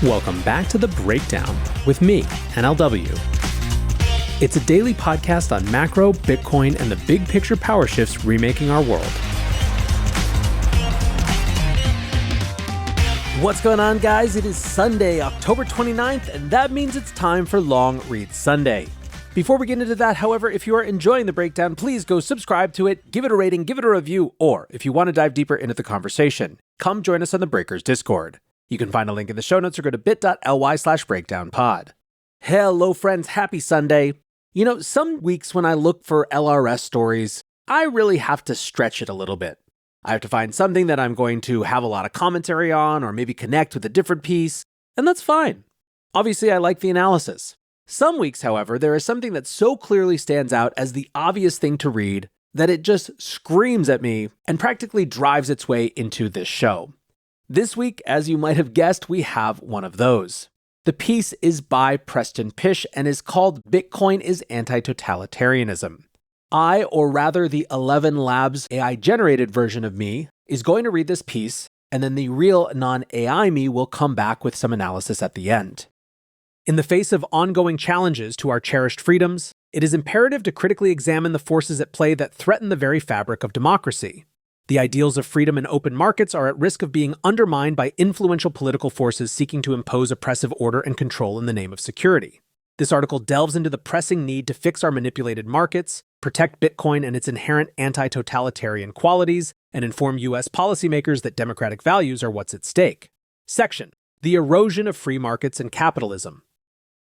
Welcome back to The Breakdown with me, NLW. It's a daily podcast on macro, Bitcoin, and the big picture power shifts remaking our world. What's going on, guys? It is Sunday, October 29th, and that means it's time for Long Read Sunday. Before we get into that, however, if you are enjoying The Breakdown, please go subscribe to it, give it a rating, give it a review, or if you want to dive deeper into the conversation, come join us on the Breakers Discord. You can find a link in the show notes or go to bit.ly/breakdownpod. Hello, friends. Happy Sunday. You know, some weeks when I look for LRS stories, I really have to stretch it a little bit. I have to find something that I'm going to have a lot of commentary on or maybe connect with a different piece, and that's fine. Obviously, I like the analysis. Some weeks, however, there is something that so clearly stands out as the obvious thing to read that it just screams at me and practically drives its way into this show. This week, as you might have guessed, we have one of those. The piece is by Preston Pysh and is called Bitcoin is Anti-Totalitarianism. I, or rather the 11 Labs AI-generated version of me, is going to read this piece, and then the real non-AI me will come back with some analysis at the end. In the face of ongoing challenges to our cherished freedoms, it is imperative to critically examine the forces at play that threaten the very fabric of democracy. The ideals of freedom and open markets are at risk of being undermined by influential political forces seeking to impose oppressive order and control in the name of security. This article delves into the pressing need to fix our manipulated markets, protect Bitcoin and its inherent anti-totalitarian qualities, and inform U.S. policymakers that democratic values are what's at stake. Section: The erosion of free markets and capitalism.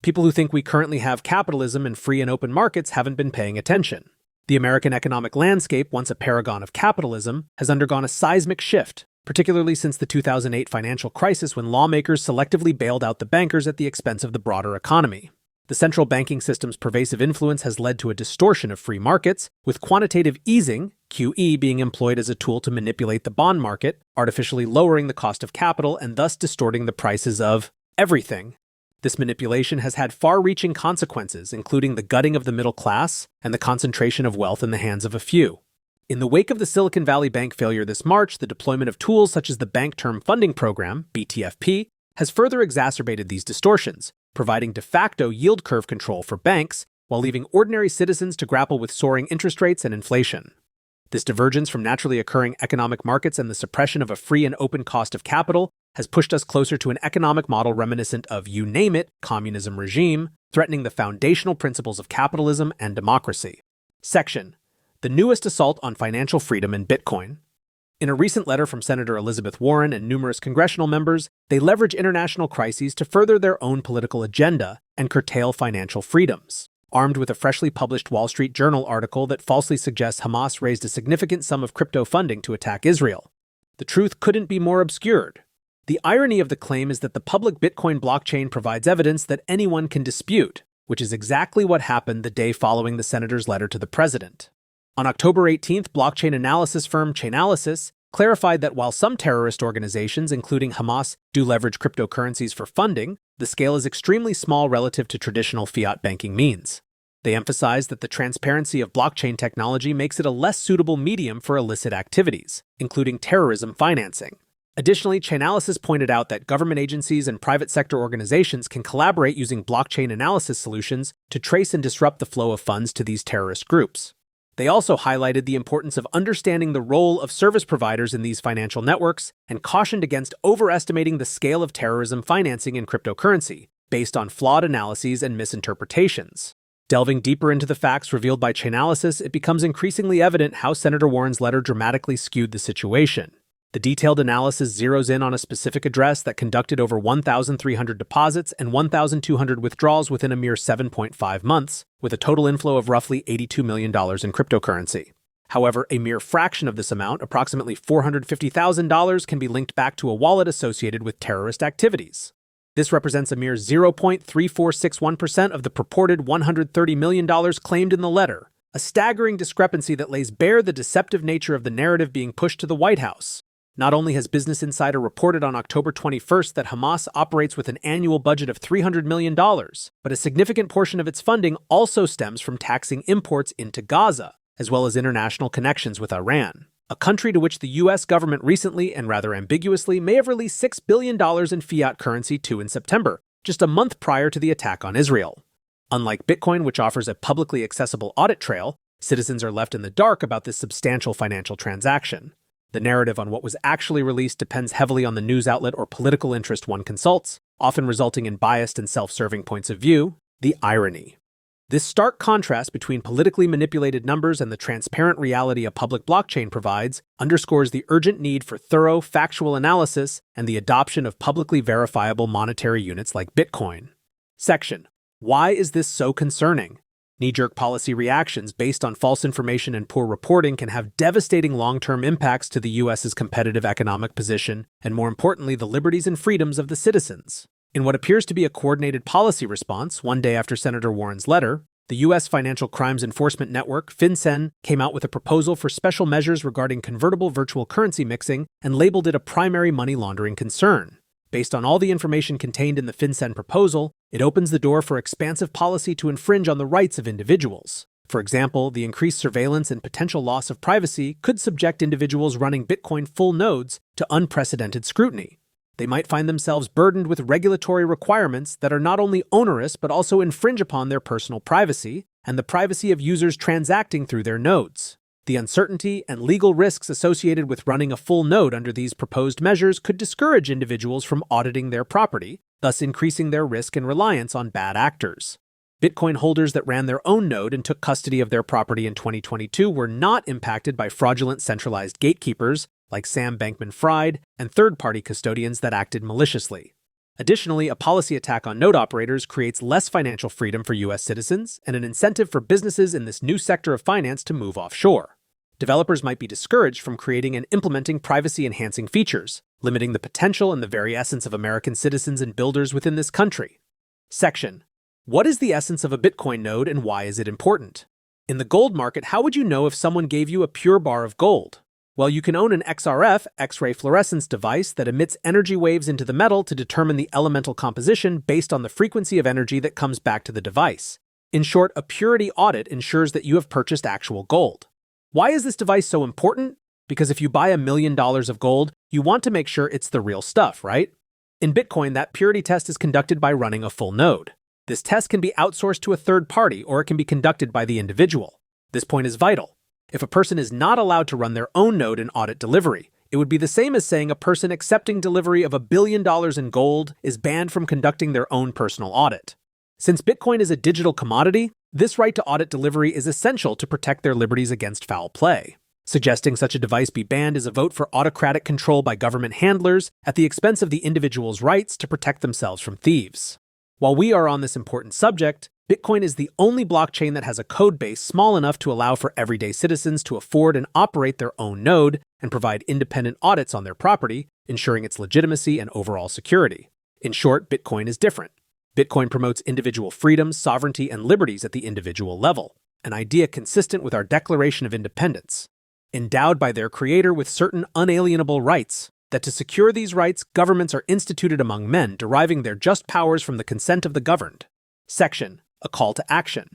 People who think we currently have capitalism and free and open markets haven't been paying attention. The American economic landscape, once a paragon of capitalism, has undergone a seismic shift, particularly since the 2008 financial crisis when lawmakers selectively bailed out the bankers at the expense of the broader economy. The central banking system's pervasive influence has led to a distortion of free markets, with quantitative easing, QE, being employed as a tool to manipulate the bond market, artificially lowering the cost of capital and thus distorting the prices of everything. This manipulation has had far-reaching consequences, including the gutting of the middle class and the concentration of wealth in the hands of a few. In the wake of the Silicon Valley Bank failure this March, the deployment of tools such as the Bank Term Funding Program, BTFP, has further exacerbated these distortions, providing de facto yield curve control for banks while leaving ordinary citizens to grapple with soaring interest rates and inflation. This divergence from naturally occurring economic markets and the suppression of a free and open cost of capital has pushed us closer to an economic model reminiscent of, you name it, communism regime, threatening the foundational principles of capitalism and democracy. Section: The newest assault on financial freedom in Bitcoin. In a recent letter from Senator Elizabeth Warren and numerous congressional members, they leverage international crises to further their own political agenda and curtail financial freedoms. Armed with a freshly published Wall Street Journal article that falsely suggests Hamas raised a significant sum of crypto funding to attack Israel. The truth couldn't be more obscured. The irony of the claim is that the public Bitcoin blockchain provides evidence that anyone can dispute, which is exactly what happened the day following the senator's letter to the president. On October 18th, blockchain analysis firm Chainalysis clarified that while some terrorist organizations, including Hamas, do leverage cryptocurrencies for funding, the scale is extremely small relative to traditional fiat banking means. They emphasized that the transparency of blockchain technology makes it a less suitable medium for illicit activities, including terrorism financing. Additionally, Chainalysis pointed out that government agencies and private sector organizations can collaborate using blockchain analysis solutions to trace and disrupt the flow of funds to these terrorist groups. They also highlighted the importance of understanding the role of service providers in these financial networks and cautioned against overestimating the scale of terrorism financing in cryptocurrency, based on flawed analyses and misinterpretations. Delving deeper into the facts revealed by Chainalysis, it becomes increasingly evident how Senator Warren's letter dramatically skewed the situation. The detailed analysis zeroes in on a specific address that conducted over 1,300 deposits and 1,200 withdrawals within a mere 7.5 months, with a total inflow of roughly $82 million in cryptocurrency. However, a mere fraction of this amount, approximately $450,000, can be linked back to a wallet associated with terrorist activities. This represents a mere 0.3461% of the purported $130 million claimed in the letter, a staggering discrepancy that lays bare the deceptive nature of the narrative being pushed to the White House. Not only has Business Insider reported on October 21st that Hamas operates with an annual budget of $300 million, but a significant portion of its funding also stems from taxing imports into Gaza, as well as international connections with Iran. a country to which the US government recently and rather ambiguously may have released $6 billion in fiat currency to in September, just a month prior to the attack on Israel. Unlike Bitcoin, which offers a publicly accessible audit trail, citizens are left in the dark about this substantial financial transaction. The narrative on what was actually released depends heavily on the news outlet or political interest one consults, often resulting in biased and self-serving points of view. The irony. This stark contrast between politically manipulated numbers and the transparent reality a public blockchain provides underscores the urgent need for thorough, factual analysis and the adoption of publicly verifiable monetary units like Bitcoin. Section: Why is this so concerning? Knee-jerk policy reactions based on false information and poor reporting can have devastating long-term impacts to the U.S.'s competitive economic position and, more importantly, the liberties and freedoms of the citizens. In what appears to be a coordinated policy response, one day after Senator Warren's letter, the U.S. Financial Crimes Enforcement Network, FinCEN, came out with a proposal for special measures regarding convertible virtual currency mixing and labeled it a primary money laundering concern. Based on all the information contained in the FinCEN proposal, it opens the door for expansive policy to infringe on the rights of individuals. For example, the increased surveillance and potential loss of privacy could subject individuals running Bitcoin full nodes to unprecedented scrutiny. They might find themselves burdened with regulatory requirements that are not only onerous but also infringe upon their personal privacy and the privacy of users transacting through their nodes. The uncertainty and legal risks associated with running a full node under these proposed measures could discourage individuals from auditing their property, thus increasing their risk and reliance on bad actors. Bitcoin holders that ran their own node and took custody of their property in 2022 were not impacted by fraudulent centralized gatekeepers like Sam Bankman-Fried and third-party custodians that acted maliciously. Additionally, a policy attack on node operators creates less financial freedom for U.S. citizens and an incentive for businesses in this new sector of finance to move offshore. Developers might be discouraged from creating and implementing privacy-enhancing features, limiting the potential and the very essence of American citizens and builders within this country. Section: What is the essence of a Bitcoin node and why is it important? In the gold market, how would you know if someone gave you a pure bar of gold? Well, you can own an XRF, X-ray fluorescence device that emits energy waves into the metal to determine the elemental composition based on the frequency of energy that comes back to the device. In short, a purity audit ensures that you have purchased actual gold. Why is this device so important? Because if you buy $1 million of gold, you want to make sure it's the real stuff, right? In Bitcoin, that purity test is conducted by running a full node. This test can be outsourced to a third party or it can be conducted by the individual. This point is vital. If a person is not allowed to run their own node and audit delivery, it would be the same as saying a person accepting delivery of $1 billion in gold is banned from conducting their own personal audit. Since Bitcoin is a digital commodity, this right to audit delivery is essential to protect their liberties against foul play. Suggesting such a device be banned is a vote for autocratic control by government handlers at the expense of the individual's rights to protect themselves from thieves. While we are on this important subject, Bitcoin is the only blockchain that has a code base small enough to allow for everyday citizens to afford and operate their own node and provide independent audits on their property, ensuring its legitimacy and overall security. In short, Bitcoin is different. Bitcoin promotes individual freedoms, sovereignty, and liberties at the individual level, an idea consistent with our Declaration of Independence. Endowed by their creator with certain unalienable rights, that to secure these rights, governments are instituted among men, deriving their just powers from the consent of the governed. Section: A call to action.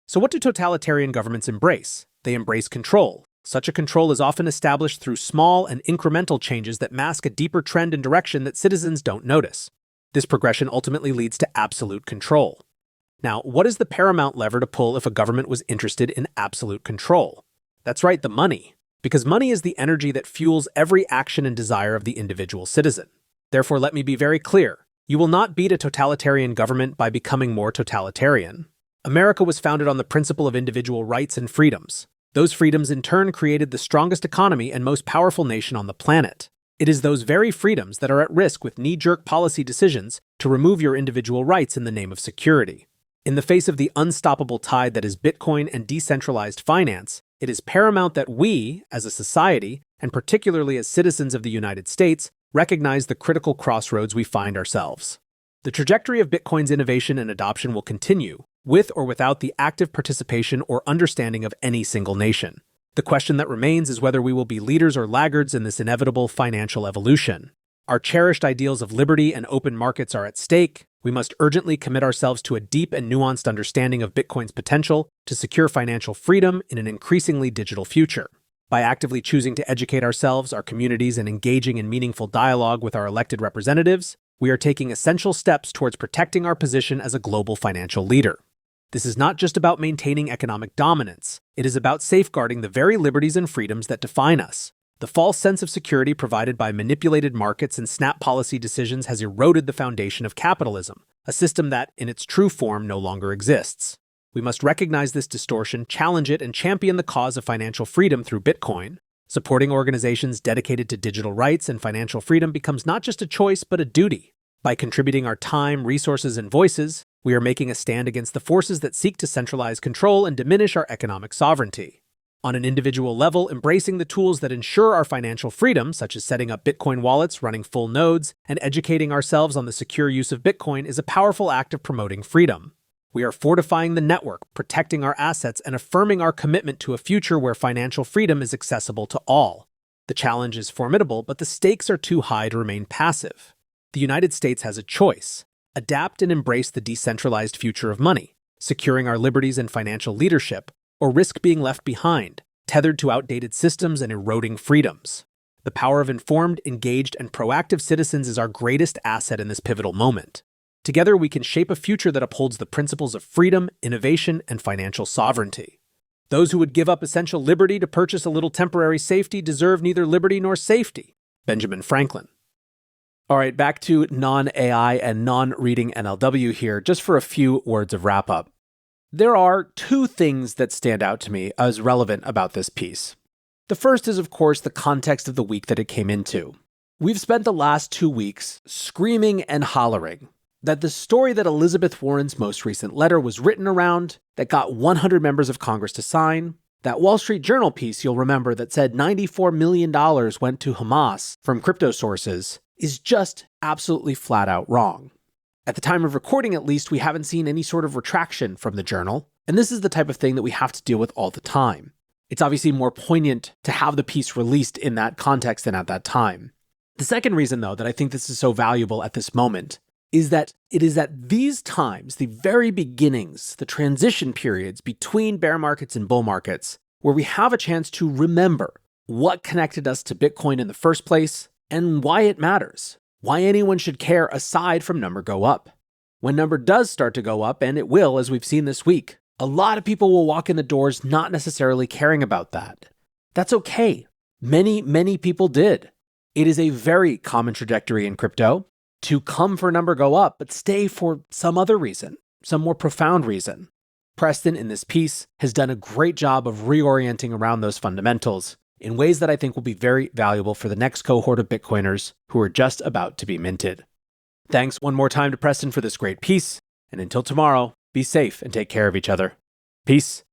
So what do totalitarian governments embrace? They embrace control. Such a control is often established through small and incremental changes that mask a deeper trend and direction that citizens don't notice. This progression ultimately leads to absolute control. Now, what is the paramount lever to pull if a government was interested in absolute control? That's right, the money. Because money is the energy that fuels every action and desire of the individual citizen. Therefore, let me be very clear. You will not beat a totalitarian government by becoming more totalitarian. America was founded on the principle of individual rights and freedoms. Those freedoms in turn created the strongest economy and most powerful nation on the planet. It is those very freedoms that are at risk with knee-jerk policy decisions to remove your individual rights in the name of security. In the face of the unstoppable tide that is Bitcoin and decentralized finance, it is paramount that we, as a society, and particularly as citizens of the United States, recognize the critical crossroads we find ourselves. The trajectory of Bitcoin's innovation and adoption will continue, with or without the active participation or understanding of any single nation. The question that remains is whether we will be leaders or laggards in this inevitable financial evolution. Our cherished ideals of liberty and open markets are at stake. We must urgently commit ourselves to a deep and nuanced understanding of Bitcoin's potential to secure financial freedom in an increasingly digital future. By actively choosing to educate ourselves, our communities, and engaging in meaningful dialogue with our elected representatives, we are taking essential steps towards protecting our position as a global financial leader. This is not just about maintaining economic dominance. It is about safeguarding the very liberties and freedoms that define us. The false sense of security provided by manipulated markets and snap policy decisions has eroded the foundation of capitalism, a system that, in its true form, no longer exists. We must recognize this distortion, challenge it, and champion the cause of financial freedom through Bitcoin. Supporting organizations dedicated to digital rights and financial freedom becomes not just a choice, but a duty. By contributing our time, resources, and voices, we are making a stand against the forces that seek to centralize control and diminish our economic sovereignty. On an individual level, embracing the tools that ensure our financial freedom, such as setting up Bitcoin wallets, running full nodes, and educating ourselves on the secure use of Bitcoin, is a powerful act of promoting freedom. We are fortifying the network, protecting our assets, and affirming our commitment to a future where financial freedom is accessible to all. The challenge is formidable, but the stakes are too high to remain passive. The United States has a choice: adapt and embrace the decentralized future of money, securing our liberties and financial leadership, or risk being left behind, tethered to outdated systems and eroding freedoms. The power of informed, engaged, and proactive citizens is our greatest asset in this pivotal moment. Together, we can shape a future that upholds the principles of freedom, innovation, and financial sovereignty. Those who would give up essential liberty to purchase a little temporary safety deserve neither liberty nor safety. Benjamin Franklin. All right, back to non-AI and non-reading NLW here, just for a few words of wrap-up. There are two things that stand out to me as relevant about this piece. The first is, of course, the context of the week that it came into. We've spent the last 2 weeks screaming and hollering that the story that Elizabeth Warren's most recent letter was written around, that got 100 members of Congress to sign, that Wall Street Journal piece you'll remember that said $94 million went to Hamas from crypto sources, is just absolutely flat out wrong. At the time of recording, at least, we haven't seen any sort of retraction from the journal, and this is the type of thing that we have to deal with all the time. It's obviously more poignant to have the piece released in that context than at that time. The second reason, though, that I think this is so valuable at this moment is that it is at these times, the very beginnings, the transition periods between bear markets and bull markets, where we have a chance to remember what connected us to Bitcoin in the first place and why it matters, why anyone should care aside from number go up. When number does start to go up, and it will, as we've seen this week, a lot of people will walk in the doors not necessarily caring about that. That's okay. Many people did. It is a very common trajectory in crypto to come for number go up, but stay for some other reason, some more profound reason. Preston, in this piece, has done a great job of reorienting around those fundamentals in ways that I think will be very valuable for the next cohort of Bitcoiners who are just about to be minted. Thanks one more time to Preston for this great piece, and until tomorrow, be safe and take care of each other. Peace